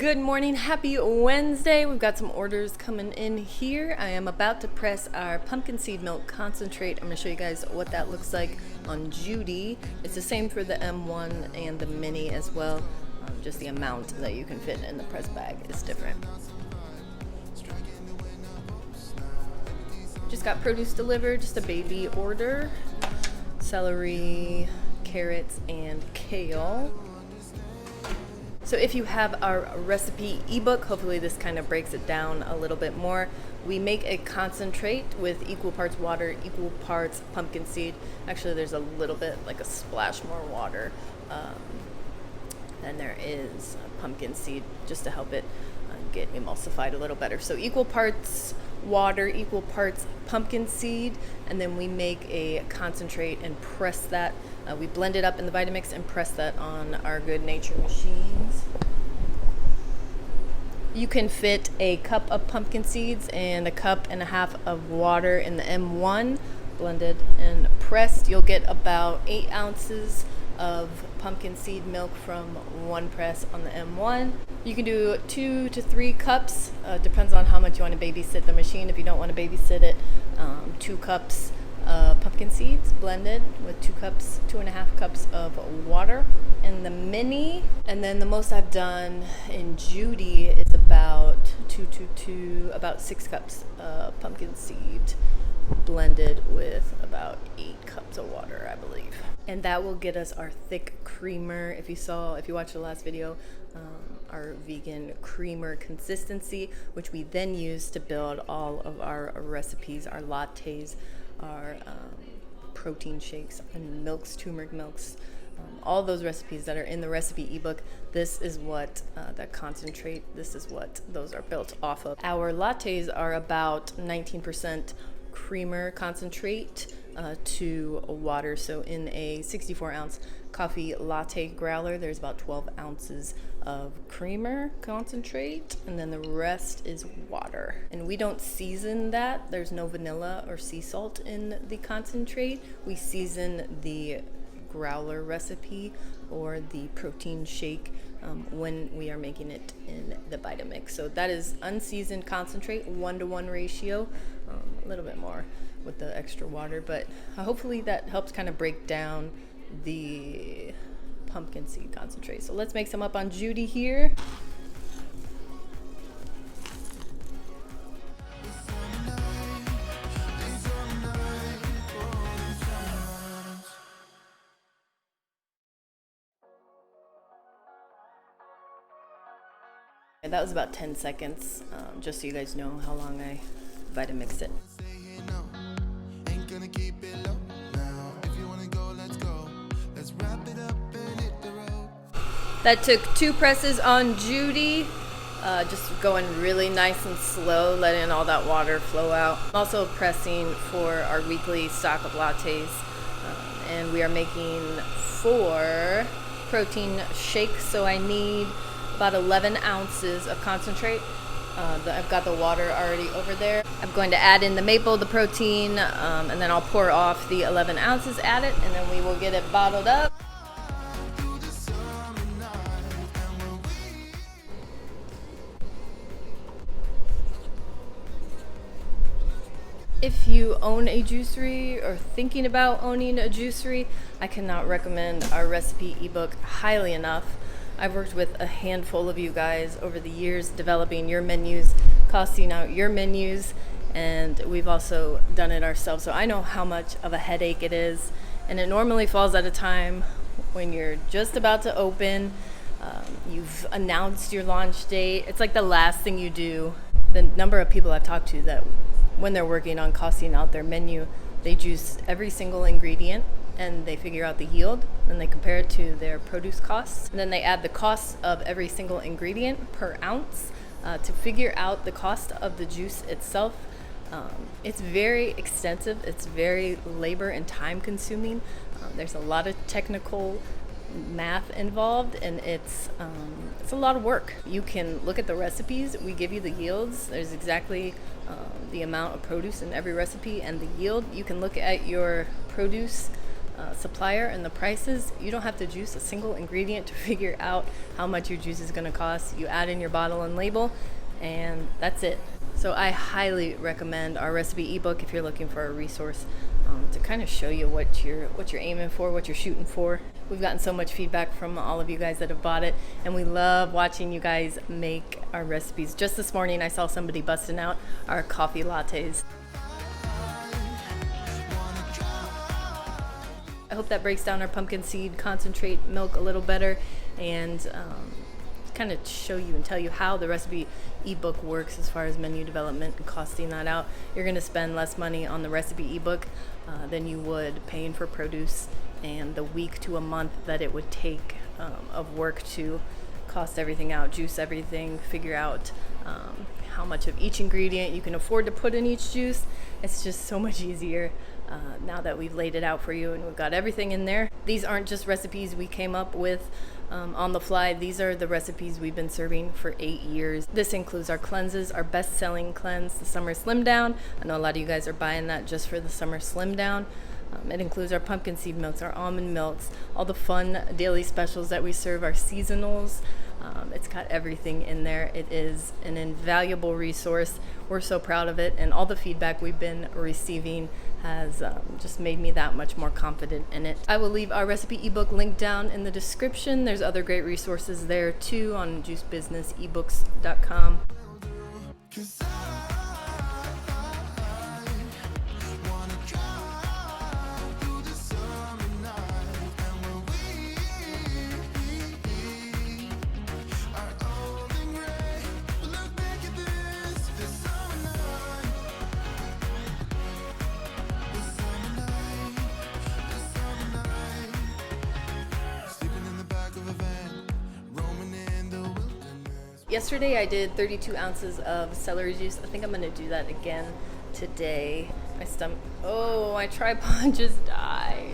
Good morning, happy Wednesday. We've got some orders coming in here. I am about to press our pumpkin seed milk concentrate. I'm going to show you guys what that looks like on Judy. It's the same for the M1 and the mini as well. Just the amount that you can fit in the press bag is different. Just got produce delivered, just a baby order. Celery, carrots, and kale. So if you have our recipe ebook, hopefully this kind of breaks it down a little bit more. We make a concentrate with equal parts water, equal parts pumpkin seed. Actually, there's a little bit, like a splash more water than there is pumpkin seed, just to help it get emulsified a little better. So equal parts water, equal parts pumpkin seed, and then we make a concentrate and press that. We blend it up in the Vitamix and press that on our Good Nature machines. You can fit a cup of pumpkin seeds and a cup and a half of water in the M1, blended and pressed. You'll get about 8 ounces of pumpkin seed milk from one press on the M1. You can do 2 to 3 cups, depends on how much you want to babysit the machine. If you don't want to babysit it, 2 cups pumpkin seeds blended with 2.5 cups of water in the mini. And then the most I've done in Judy is about about 6 cups of pumpkin seed blended with about 8 cups of water, I believe. And that will get us our thick creamer. If you watched the last video, our vegan creamer consistency, which we then use to build all of our recipes, our lattes, our protein shakes and milks, turmeric milks, all those recipes that are in the recipe ebook. This is what that concentrate, this is what those are built off of. Our lattes are about 19% creamer concentrate to water. So in a 64 ounce coffee latte growler, there's about 12 ounces of creamer concentrate, and then the rest is water. And we don't season that. There's no vanilla or sea salt in the concentrate. We season the growler recipe or the protein shake when we are making it in the Vitamix. So that is unseasoned concentrate, 1-to-1 ratio, a little bit more with the extra water, but hopefully that helps kind of break down the pumpkin seed concentrate. So let's make some up on Judy here. That was about 10 seconds, just so you guys know how long I Vitamix it. That took 2 presses on Judy, just going really nice and slow, letting all that water flow out. I'm also pressing for our weekly stock of lattes, and we are making 4 protein shakes, so I need about 11 ounces of concentrate. I've got the water already over there. I'm going to add in the maple, the protein, and then I'll pour off the 11 ounces, add it, and then we will get it bottled up. If you own a juicery or thinking about owning a juicery, I cannot recommend our recipe ebook highly enough. I've worked with a handful of you guys over the years developing your menus, costing out your menus, and we've also done it ourselves. So I know how much of a headache it is, and it normally falls at a time when you're just about to open, you've announced your launch date. It's like the last thing you do. The number of people I've talked to that when they're working on costing out their menu, they juice every single ingredient and they figure out the yield, and they compare it to their produce costs, and then they add the cost of every single ingredient per ounce to figure out the cost of the juice itself. It's very extensive, it's very labor and time consuming. There's a lot of technical math involved, and it's a lot of work. You can look at the recipes, we give you the yields, there's exactly the amount of produce in every recipe and the yield. You can look at your produce supplier and the prices, you don't have to juice a single ingredient to figure out how much your juice is going to cost. You add in your bottle and label, and that's it. So I highly recommend our recipe ebook if you're looking for a resource to kind of show you what you're aiming for, what you're shooting for. We've gotten so much feedback from all of you guys that have bought it, and we love watching you guys make our recipes. Just this morning I saw somebody busting out our coffee lattes. I hope that breaks down our pumpkin seed concentrate milk a little better, and kind of show you and tell you how the recipe ebook works as far as menu development and costing that out. You're going to spend less money on the recipe ebook than you would paying for produce and the week to a month that it would take of work to cost everything out, juice everything, figure out how much of each ingredient you can afford to put in each juice. It's just so much easier now that we've laid it out for you and we've got everything in there. These aren't just recipes we came up with on the fly. These are the recipes we've been serving for 8 years. This includes our cleanses, our best-selling cleanse, the Summer Slim Down. I know a lot of you guys are buying that just for the Summer Slim Down. It includes our pumpkin seed milks, our almond milks, all the fun daily specials that we serve, our seasonals. It's got everything in there. It is an invaluable resource. We're so proud of it, and all the feedback we've been receiving has just made me that much more confident in it. I will leave our recipe ebook linked down in the description. There's other great resources there too on juicebusinessebooks.com. Yesterday I did 32 ounces of celery juice. I think I'm going to do that again today. My tripod just died.